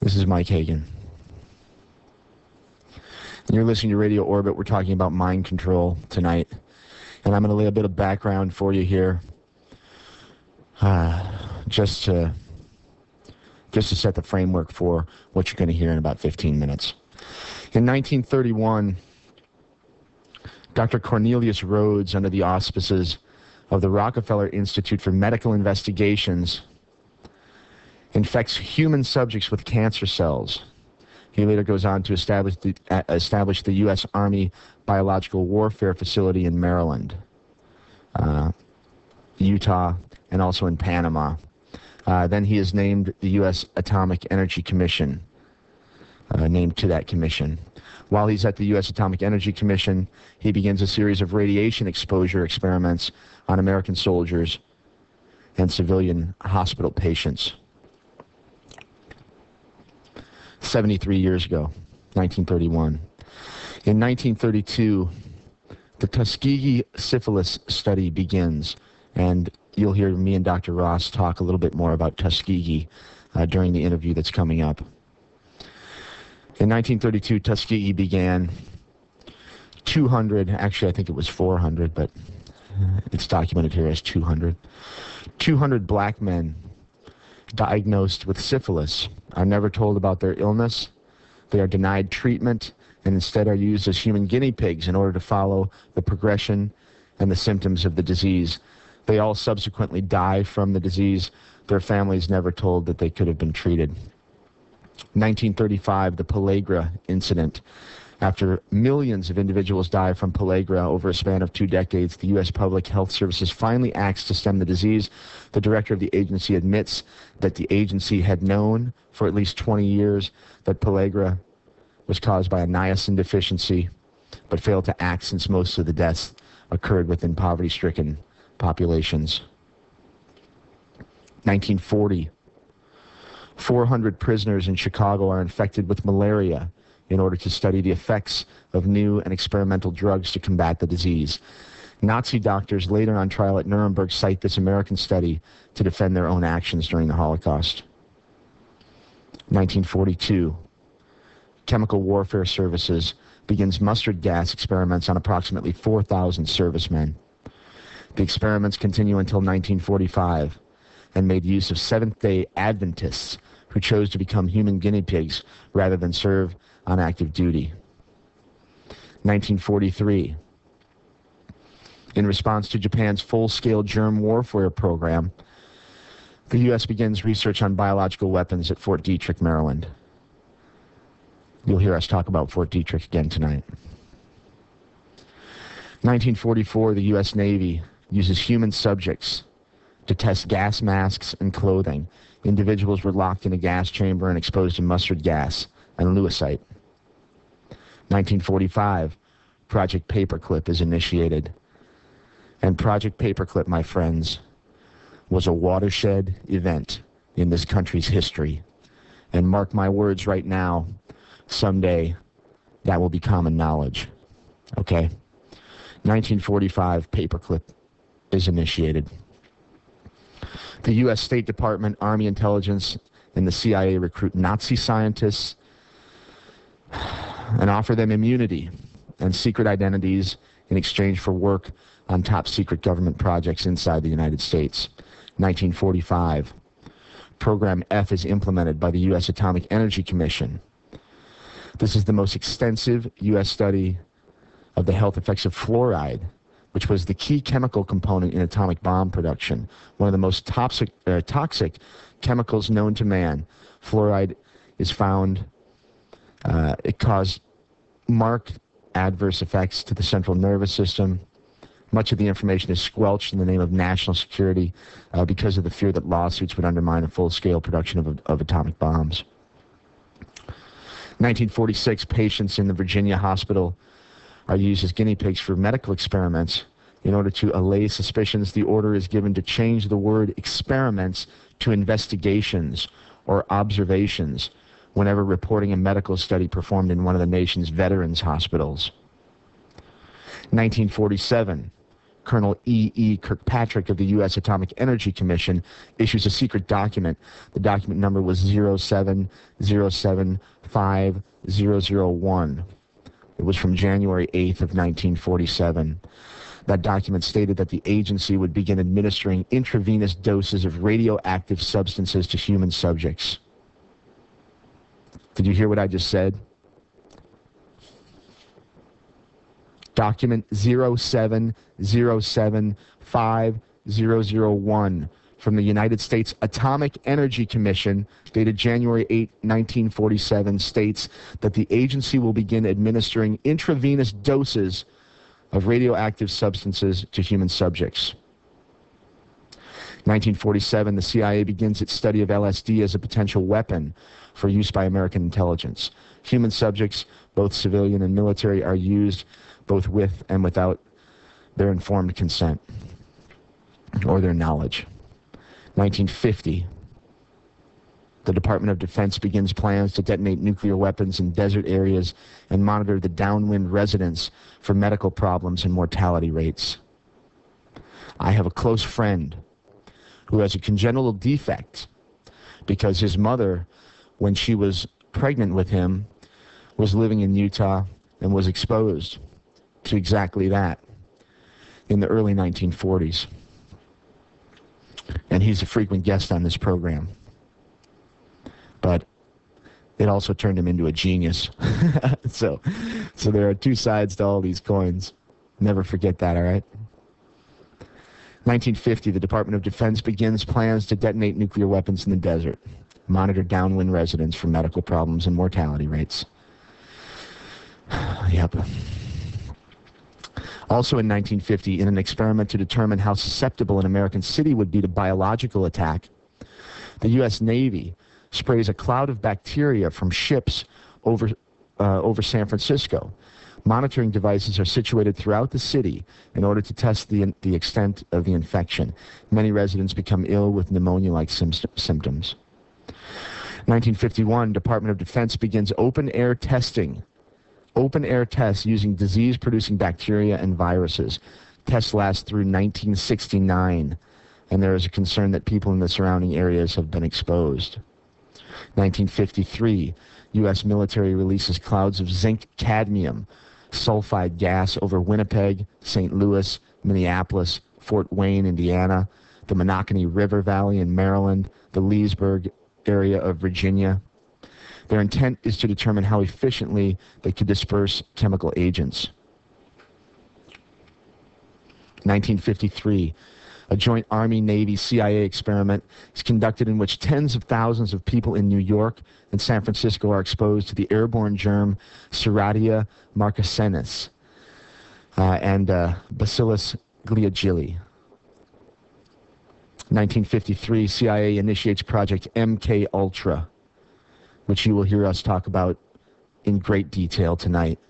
This is Mike Hagan. You're listening to Radio Orbit. We're talking about mind control tonight. And I'm going to lay a bit of background for you here, just to set the framework for what you're going to hear in about 15 minutes. In 1931, Dr. Cornelius Rhodes, under the auspices of the Rockefeller Institute for Medical Investigations, infects human subjects with cancer cells. He later goes on to establish the U.S. Army Biological Warfare Facility in Maryland, Utah, and also in Panama. Then he is named the U.S. Atomic Energy Commission, named to that commission. While he's at the U.S. Atomic Energy Commission, he begins a series of radiation exposure experiments on American soldiers and civilian hospital patients. 73 years ago, 1931. In 1932, the Tuskegee syphilis study begins, and you'll hear me and Dr. Ross talk a little bit more about Tuskegee during the interview that's coming up. In 1932, Tuskegee began. 200, actually I think it was 400, but it's documented here as 200. 200 black men diagnosed with syphilis are never told about their illness. They are denied treatment and instead are used as human guinea pigs in order to follow the progression and the symptoms of the disease. They all subsequently die from the disease. Their families never told that they could have been treated. 1935, the pellagra incident. After millions of individuals die from pellagra over a span of 2 decades, the U.S. Public Health Services finally acts to stem the disease. The director of the agency admits that the agency had known for at least 20 years that pellagra was caused by a niacin deficiency, but failed to act since most of the deaths occurred within poverty-stricken populations. 1940, 400 prisoners in Chicago are infected with malaria in order to study the effects of new and experimental drugs to combat the disease. Nazi doctors later on trial at Nuremberg cite this American study to defend their own actions during the Holocaust. 1942, Chemical Warfare Services begins mustard gas experiments on approximately 4,000 servicemen. The experiments continue until 1945 and made use of Seventh-day Adventists who chose to become human guinea pigs rather than serve on active duty. 1943, in response to Japan's full-scale germ warfare program, the U.S. begins research on biological weapons at Fort Detrick, Maryland. You'll hear us talk about Fort Detrick again tonight. 1944, the U.S. Navy uses human subjects to test gas masks and clothing. Individuals were locked in a gas chamber and exposed to mustard gas and lewisite. 1945, Project Paperclip is initiated. And Project Paperclip, my friends, was a watershed event in this country's history. And mark my words right now, someday that will be common knowledge. Okay? 1945, Paperclip is initiated. The U.S. State Department, Army Intelligence, and the CIA recruit Nazi scientists and offer them immunity and secret identities in exchange for work on top secret government projects inside the United States. 1945, Program F is implemented by the U.S. Atomic Energy Commission. This is the most extensive U.S. study of the health effects of fluoride, which was the key chemical component in atomic bomb production, one of the most toxic chemicals known to man. Fluoride is found, it caused marked adverse effects to the central nervous system. Much of the information is squelched in the name of national security because of the fear that lawsuits would undermine a full-scale production of atomic bombs. 1946, patients in the Virginia hospital are used as guinea pigs for medical experiments. In order to allay suspicions, the order is given to change the word experiments to investigations or observations whenever reporting a medical study performed in one of the nation's veterans' hospitals. 1947, Colonel E. Kirkpatrick of the U.S. Atomic Energy Commission issues a secret document. The document number was 070750001. It was from January 8th of 1947. That document stated that the agency would begin administering intravenous doses of radioactive substances to human subjects. Did you hear what I just said? Document 070750001 from the United States Atomic Energy Commission, dated January 8, 1947, states that the agency will begin administering intravenous doses of radioactive substances to human subjects. 1947, the CIA begins its study of LSD as a potential weapon for use by American intelligence. Human subjects, both civilian and military, are used both with and without their informed consent or their knowledge. 1950, the Department of Defense begins plans to detonate nuclear weapons in desert areas and monitor the downwind residents for medical problems and mortality rates. I have a close friend who has a congenital defect because his mother, when she was pregnant with him, was living in Utah and was exposed to exactly that in the early 1940s. And he's a frequent guest on this program. But it also turned him into a genius. So there are two sides to all these coins. Never forget that, all right? 1950, the Department of Defense begins plans to detonate nuclear weapons in the desert, monitor downwind residents for medical problems and mortality rates. Yep. Also in 1950, in an experiment to determine how susceptible an American city would be to biological attack, the U.S. Navy sprays a cloud of bacteria from ships over San Francisco. Monitoring devices are situated throughout the city in order to test the extent of the infection. Many residents become ill with pneumonia-like symptoms. 1951, Department of Defense begins open-air testing. Open-air tests using disease-producing bacteria and viruses. Tests last through 1969, and there is a concern that people in the surrounding areas have been exposed. 1953, U.S. military releases clouds of zinc-cadmium sulfide gas over Winnipeg, St. Louis, Minneapolis, Fort Wayne, Indiana, the Monocacy River Valley in Maryland, the Leesburg area of Virginia. Their intent is to determine how efficiently they could disperse chemical agents. 1953, a joint Army, Navy, CIA experiment is conducted in which tens of thousands of people in New York and San Francisco are exposed to the airborne germ Serratia marcescens and Bacillus gliogili. 1953, CIA initiates Project MK Ultra, which you will hear us talk about in great detail tonight.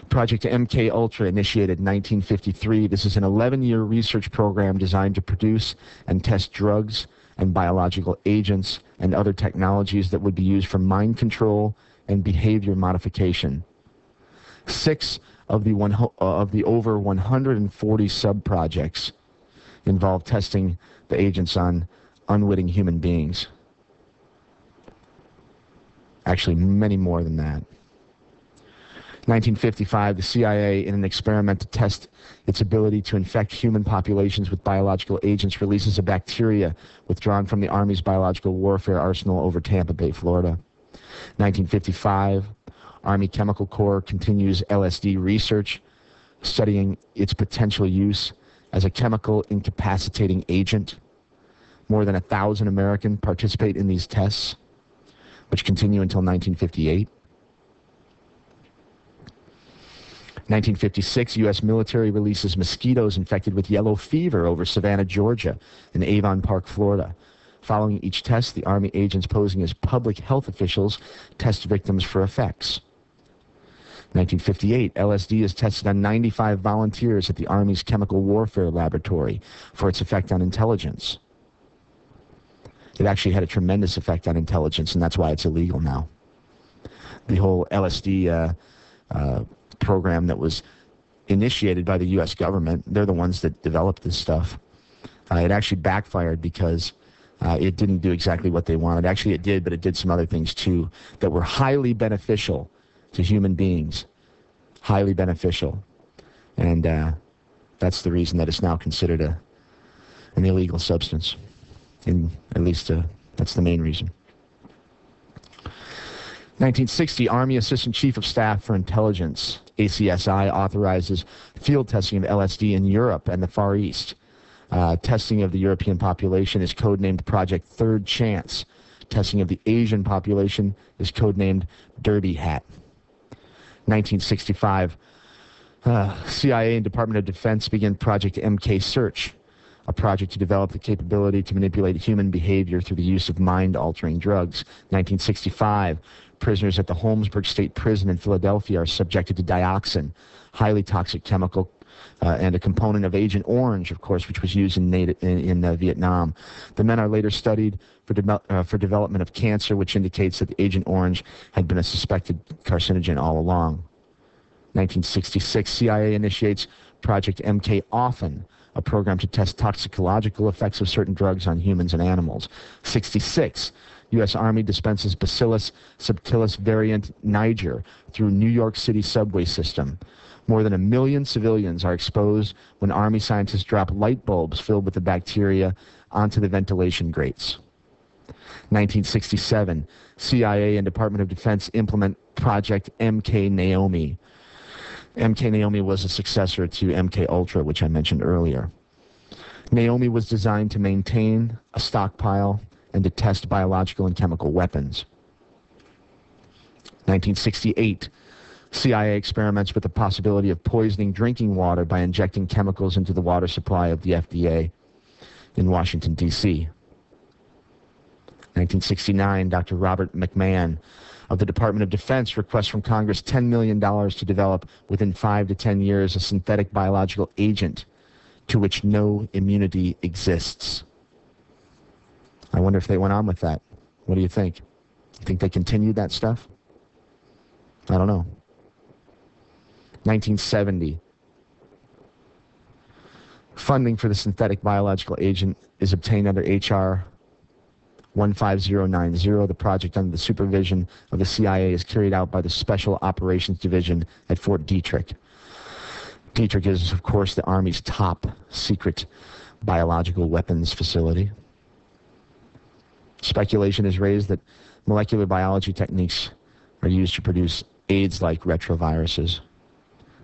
Project MK Ultra initiated in 1953. This is an 11-year research program designed to produce and test drugs and biological agents and other technologies that would be used for mind control and behavior modification. 6 of the over 140 sub-projects involve testing the agents on unwitting human beings. Actually, many more than that. 1955, the CIA, in an experiment to test its ability to infect human populations with biological agents, releases a bacteria withdrawn from the Army's biological warfare arsenal over Tampa Bay, Florida. 1955, Army Chemical Corps continues LSD research, studying its potential use as a chemical incapacitating agent. More than 1,000 Americans participate in these tests, which continue until 1958. 1956, U.S. military releases mosquitoes infected with yellow fever over Savannah, Georgia, and Avon Park, Florida. Following each test, the Army agents posing as public health officials test victims for effects. 1958, LSD is tested on 95 volunteers at the Army's Chemical Warfare Laboratory for its effect on intelligence. It actually had a tremendous effect on intelligence, and that's why it's illegal now. The whole LSD program that was initiated by the U.S. government. They're the ones that developed this stuff. It actually backfired because it didn't do exactly what they wanted. Actually, it did, but it did some other things too that were highly beneficial to human beings. Highly beneficial. And that's the reason that it's now considered an illegal substance. At least that's the main reason. 1960, Army Assistant Chief of Staff for Intelligence, ACSI, authorizes field testing of LSD in Europe and the Far East. Testing of the European population is codenamed Project Third Chance. Testing of the Asian population is codenamed Derby Hat. 1965, CIA and Department of Defense begin Project MK Search, a project to develop the capability to manipulate human behavior through the use of mind-altering drugs. 1965, prisoners at the Holmesburg State Prison in Philadelphia are subjected to dioxin, highly toxic chemical, and a component of Agent Orange, of course, which was used in Vietnam. The men are later studied for development of cancer, which indicates that Agent Orange had been a suspected carcinogen all along. 1966, CIA initiates Project MK Often, a program to test toxicological effects of certain drugs on humans and animals. 66, U.S. Army dispenses Bacillus subtilis variant Niger through New York City subway system. More than 1 million civilians are exposed when Army scientists drop light bulbs filled with the bacteria onto the ventilation grates. 1967, CIA and Department of Defense implement Project MK Naomi. MK Naomi was a successor to MK Ultra, which I mentioned earlier. Naomi was designed to maintain a stockpile and to test biological and chemical weapons. 1968, CIA experiments with the possibility of poisoning drinking water by injecting chemicals into the water supply of the FDA in Washington, D.C. 1969, Dr. Robert McMahon of the Department of Defense requests from Congress $10 million to develop within 5 to 10 years a synthetic biological agent to which no immunity exists. I wonder if they went on with that. What do you think? Think they continued that stuff? I don't know. 1970. Funding for the synthetic biological agent is obtained under H.R. 15090. The project, under the supervision of the CIA, is carried out by the Special Operations Division at Fort Detrick. Detrick is, of course, the Army's top secret biological weapons facility. Speculation is raised that molecular biology techniques are used to produce AIDS-like retroviruses.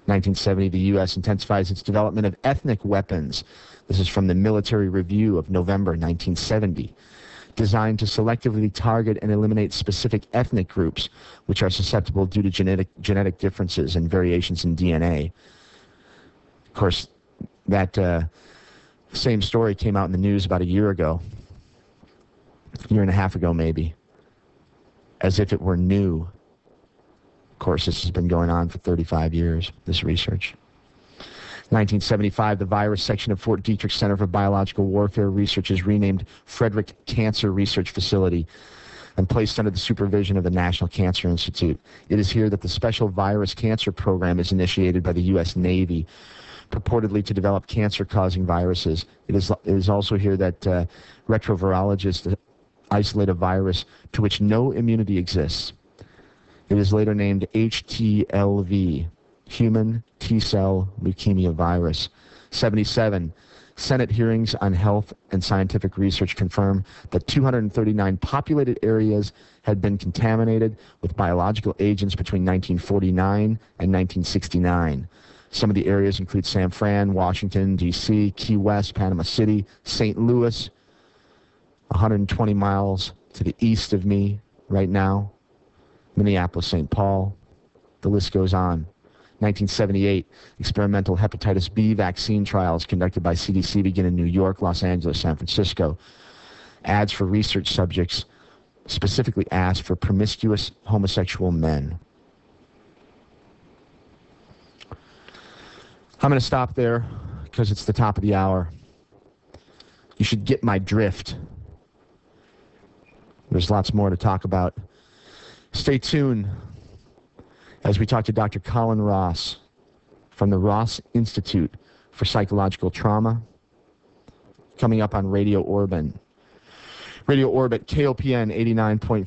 1970, the U.S. intensifies its development of ethnic weapons. This is from the Military Review of November 1970. Designed to selectively target and eliminate specific ethnic groups which are susceptible due to genetic differences and variations in DNA. Of course, that same story came out in the news about a year ago, a year and a half ago maybe, as if it were new. Of course, this has been going on for 35 years, this research. 1975, the virus section of Fort Detrick Center for Biological Warfare Research is renamed Frederick Cancer Research Facility and placed under the supervision of the National Cancer Institute. It is here that the Special Virus Cancer Program is initiated by the U.S. Navy, purportedly to develop cancer-causing viruses. It is also here that retrovirologists isolate a virus to which no immunity exists. It is later named HTLV, Human T-cell leukemia virus. 77, Senate hearings on health and scientific research confirm that 239 populated areas had been contaminated with biological agents between 1949 and 1969. Some of the areas include San Fran, Washington, D.C., Key West, Panama City, St. Louis, 120 miles to the east of me right now, Minneapolis, St. Paul. The list goes on. 1978, experimental hepatitis B vaccine trials conducted by CDC begin in New York, Los Angeles, San Francisco. Ads for research subjects specifically asked for promiscuous homosexual men. I'm going to stop there because it's the top of the hour. You should get my drift. There's lots more to talk about. Stay tuned as we talk to Dr. Colin Ross from the Ross Institute for Psychological Trauma, coming up on Radio Orbit. Radio Orbit, KOPN 89.5.